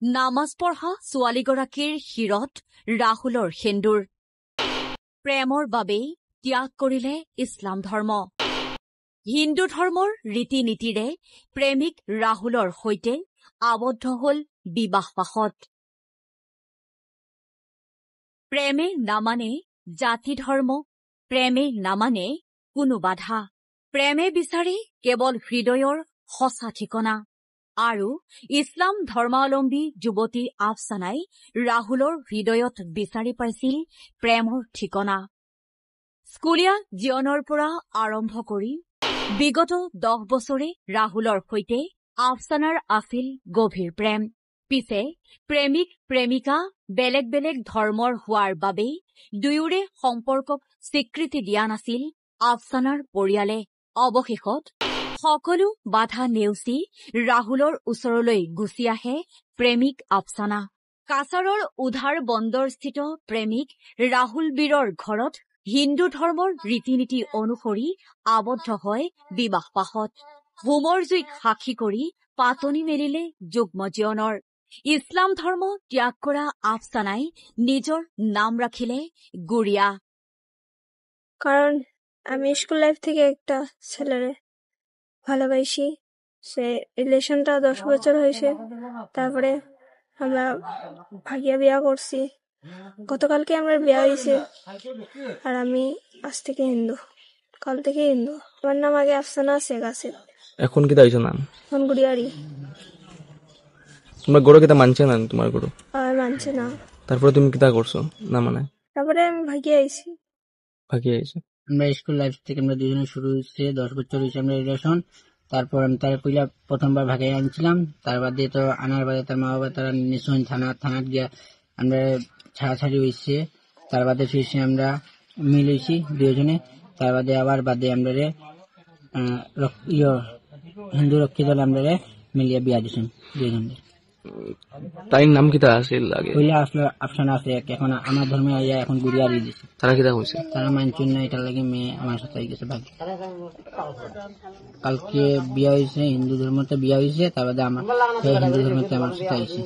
নামাজ পঢ়া ছোৱালীগৰাকীৰ শিৰত ৰাহুলৰ সেন্দুৰ। প্ৰেমৰ বাবেই ত্যাগ কৰিলে ইছলাম ধৰ্ম। হিন্দু ধৰ্মৰ ৰীতি নীতিৰে প্ৰেমিক ৰাহুলৰ সৈতে আবদ্ধ হল বিবাহপাশত। প্ৰেমে নামানে জাতি ধৰ্ম, প্ৰেমে নামানে কোনো বাধা। প্ৰেমে বিচাৰে কেৱল হৃদয়ৰ সঁচা ঠিকনা। আৰু ইছলাম ধৰ্মাৱলম্বী যুৱতী আফছানাই ৰাহুলৰ হৃদয়ত বিচাৰি পাইছিল প্ৰেমৰ ঠিকনা। স্কুলীয়া জীৱনৰ পৰা আৰম্ভ কৰি বিগত 10 বছৰে ৰাহুলৰ সৈতে আফছানাৰ আছিল গভীৰ প্ৰেম। পিছে প্ৰেমিক প্ৰেমিকা বেলেগ বেলেগ ধৰ্মৰ হোৱাৰ বাবেই দুয়োৰে সম্পৰ্কক স্বীকৃতি দিয়া নাছিল আফছানাৰ পৰিয়ালে। অৱশেষত সকলো বাধা নেওচি ৰাহুলৰ ওচৰলৈ গুচি আহে প্ৰেমিক আফছানা। কাছাৰৰ উধাৰ বন্দৰস্থিত প্ৰেমিক ৰাহুল বীৰৰ ঘৰত হিন্দু ধৰ্মৰ ৰীতি নীতি অনুসৰি আবদ্ধ হয় বিবাহপাশত। হোমৰ জুইক সাক্ষী কৰি পাতনি মেলিলে যুগ্ম জীৱনৰ। ইছলাম ধৰ্ম ত্যাগ কৰা আফছানাই নিজৰ নাম রাখিলে গুড়িয়া। কারণ আমি স্কুল লাইফ থেকে একটা ছেলেরে ভালোবাসি। সে রিলেশনটা 10 বছর হয়েছে। তারপরে আমরা ভাগিয়া বিয়া করছি। গতকালকে আমরা বিয়া হয়েছে। আর আমি আজ থেকে হিন্দু, কাল থেকে হিন্দু। আমার নাম আগে আফসানা শেখ আছে। এখন কি দাইছো নাম? এখন গুড়িয়ারি। তোমার গরু কিতা মানছে না? তোমার গরু আর মানছে না। তারপরে তুমি কিতা করছো না মানে? তারপরে আমি ভাগিয়ে আইছি। আমরা স্কুল লাইফ থেকে আমরা দুজনে শুরু হয়েছে 10 বছর হয়েছে আমরা রিলেশন। তারপর আমি তার কইলা প্রথমবার ভাগে আনছিলাম। তার বাদে তো আনার বাদে তার মা বাবা তারা নিশ্চয় থানাত গিয়া আমরা ছাড়াছাড়ি হয়েছে। তার বাদে ফিরছি আমরা মিল হয়েছি দুজনে। তার বাদে আবার বাদে আমরা হিন্দু রক্ষী দল আমরা মিলিয়ে বিয়া দিয়েছেন দুজনে। তাই নাম কিতা আছিল আগে? কইলা আসলে আফসানা আছে। এখন আমার ধর্মে আইয়া এখন গুড়িয়ারি দিছে। তারা কিতা কইছে? তারা মানছেন না, এটার লাগে মেয়ে আমার সাথে গেছে ভাগে। কালকে বিয়া হয়েছে, হিন্দু ধর্মতে বিয়া হয়েছে। তার বাদে আমার হিন্দু ধর্মতে আমার সাথে আইছে।